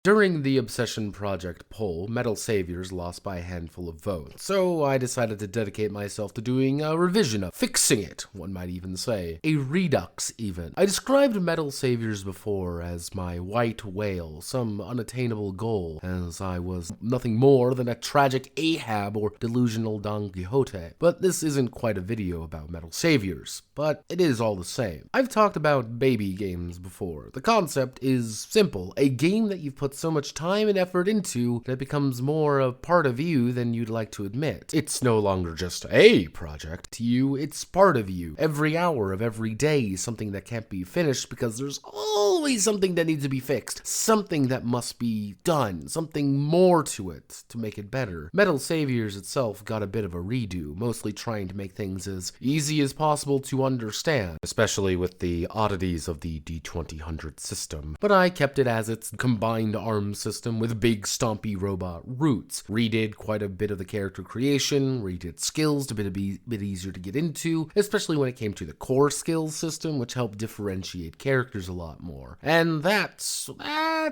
During the Obsession Project poll, Metal Saviors lost by a handful of votes, so I decided to dedicate myself to doing a revision of fixing it, one might even say. A redux, even. I described Metal Saviors before as my white whale, some unattainable goal, as I was nothing more than a tragic Ahab or delusional Don Quixote. But this isn't quite a video about Metal Saviors, but it is all the same. I've talked about baby games before. The concept is simple, a game that you've put so much time and effort into that it becomes more a part of you than you'd like to admit. It's no longer just a project to you, it's part of you. Every hour of every day is something that can't be finished because there's always something that needs to be fixed, something that must be done, something more to it to make it better. Metal Saviors itself got a bit of a redo, mostly trying to make things as easy as possible to understand, especially with the oddities of the D2000 system. But I kept it as its combined arm system with big stompy robot roots. Redid quite a bit of the character creation, redid skills to be a bit easier to get into, especially when it came to the core skills system, which helped differentiate characters a lot more. And that's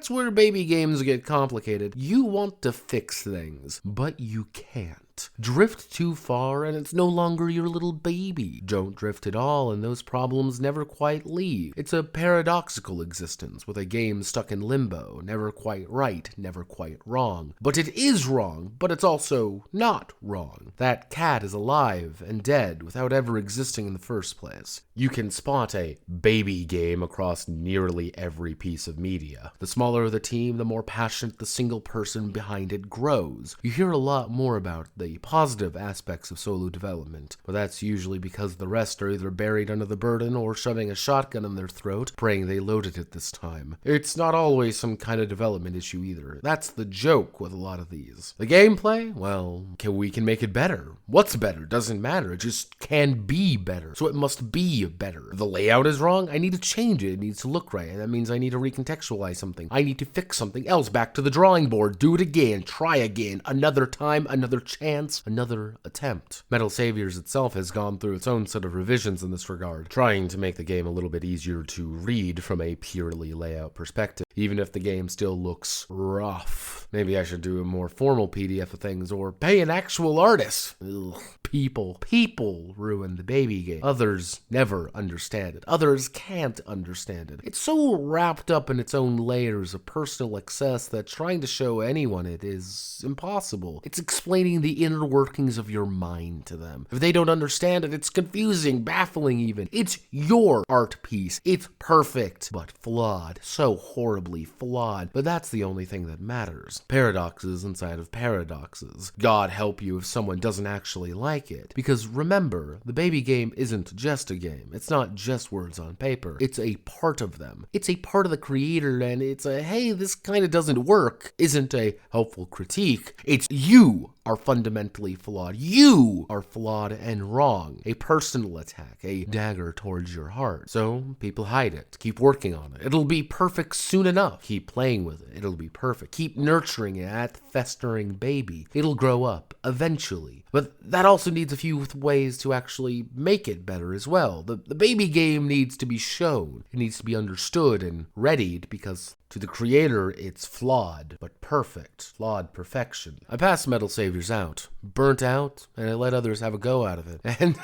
where baby games get complicated. You want to fix things, but you can't. Drift too far and it's no longer your little baby. Don't drift at all and those problems never quite leave. It's a paradoxical existence with a game stuck in limbo, never quite right, never quite wrong. But it is wrong, but it's also not wrong. That cat is alive and dead without ever existing in the first place. You can spot a baby game across nearly every piece of media. The smaller the team, the more passionate the single person behind it grows. You hear a lot more about the positive aspects of solo development, but that's usually because the rest are either buried under the burden or shoving a shotgun in their throat, praying they loaded it this time. It's not always some kind of development issue either. That's the joke with a lot of these. The gameplay? Well, we can make it better. What's better? Doesn't matter. It just can be better. So it must be better. If the layout is wrong, I need to change it. It needs to look right. And that means I need to recontextualize something. I need to fix something else. Back to the drawing board. Do it again. Try again. Another time. Another chance. Another attempt. Metal Saviors itself has gone through its own set of revisions in this regard, trying to make the game a little bit easier to read from a purely layout perspective, even if the game still looks rough. Maybe I should do a more formal PDF of things, or pay an actual artist. Ugh. People ruin the baby game. Others never understand it. Others can't understand it. It's so wrapped up in its own layers of personal excess that trying to show anyone it is impossible. It's explaining the inner workings of your mind to them. If they don't understand it, it's confusing, baffling even. It's your art piece. It's perfect, but flawed. So horribly flawed. But that's the only thing that matters. Paradoxes inside of paradoxes. God help you if someone doesn't actually like it. Because remember, the baby game isn't just a game. It's not just words on paper. It's a part of them. It's a part of the creator, and it's a, hey, this kind of doesn't work, isn't a helpful critique. It's you are fundamentally flawed. You are flawed and wrong. A personal attack, a dagger towards your heart. So people hide it. Keep working on it. It'll be perfect soon enough. Keep playing with it. It'll be perfect. Keep nurturing it, that festering baby. It'll grow up eventually. But that also needs a few ways to actually make it better as well. The baby game needs to be shown. It needs to be understood and readied because to the creator, it's flawed, but perfect. Flawed perfection. I passed Metal Saviors out, burnt out, and I let others have a go out of it. And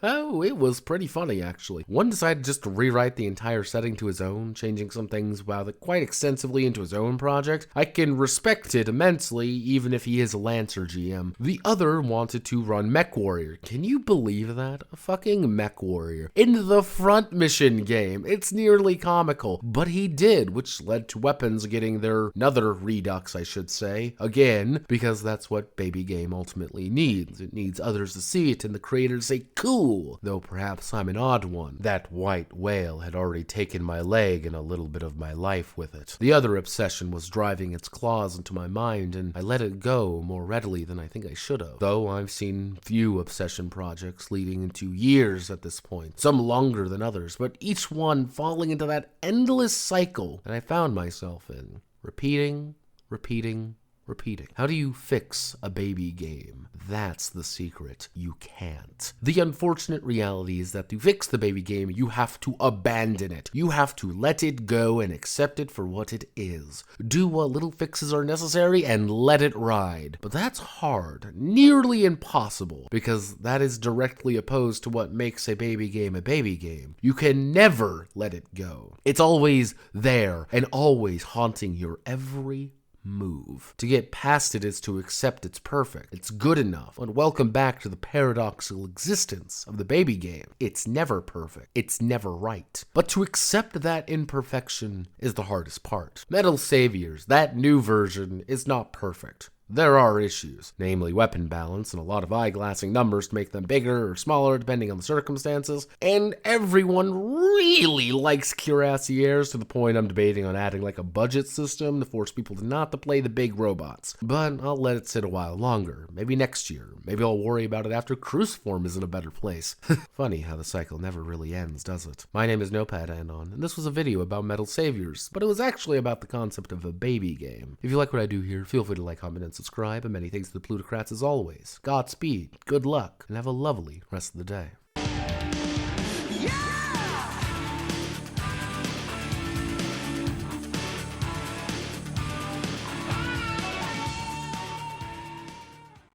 oh, it was pretty funny, actually. One decided just to rewrite the entire setting to his own, changing some things quite extensively into his own project. I can respect it immensely, even if he is a Lancer GM. The other wanted to run Mech Warrior. Can you believe that? A fucking Mech Warrior. In the front mission game. It's nearly comical. But he did, which led to weapons getting another redux, I should say, again, because that's what baby game ultimately needs. It needs others to see it and the creator to say, cool, though perhaps I'm an odd one. That white whale had already taken my leg and a little bit of my life with it. The other obsession was driving its claws into my mind, and I let it go more readily than I think I should have. Though I've seen few obsession projects leading into years at this point, some longer than others, but each one falling into that endless cycle that I found myself in. Repeating, repeating. How do you fix a baby game? That's the secret. You can't. The unfortunate reality is that to fix the baby game, you have to abandon it. You have to let it go and accept it for what it is. Do what little fixes are necessary and let it ride. But that's hard, nearly impossible, because that is directly opposed to what makes a baby game a baby game. You can never let it go. It's always there and always haunting your every move. To get past it is to accept it's perfect, it's good enough, and welcome back to the paradoxical existence of the baby game. It's never perfect, it's never right. But to accept that imperfection is the hardest part. Metal Saviors, that new version, is not perfect. There are issues, namely weapon balance and a lot of eyeglassing numbers to make them bigger or smaller depending on the circumstances, and everyone really likes cuirassiers to the point I'm debating on adding like a budget system to force people to not to play the big robots. But I'll let it sit a while longer, maybe next year, maybe I'll worry about it after Cruciform is in a better place. Funny how the cycle never really ends, does it? My name is Notepad and this was a video about Metal Saviors, but it was actually about the concept of a baby game. If you like what I do here, feel free to like, comment, and subscribe, and many thanks to the plutocrats as always. Godspeed, good luck, and have a lovely rest of the day.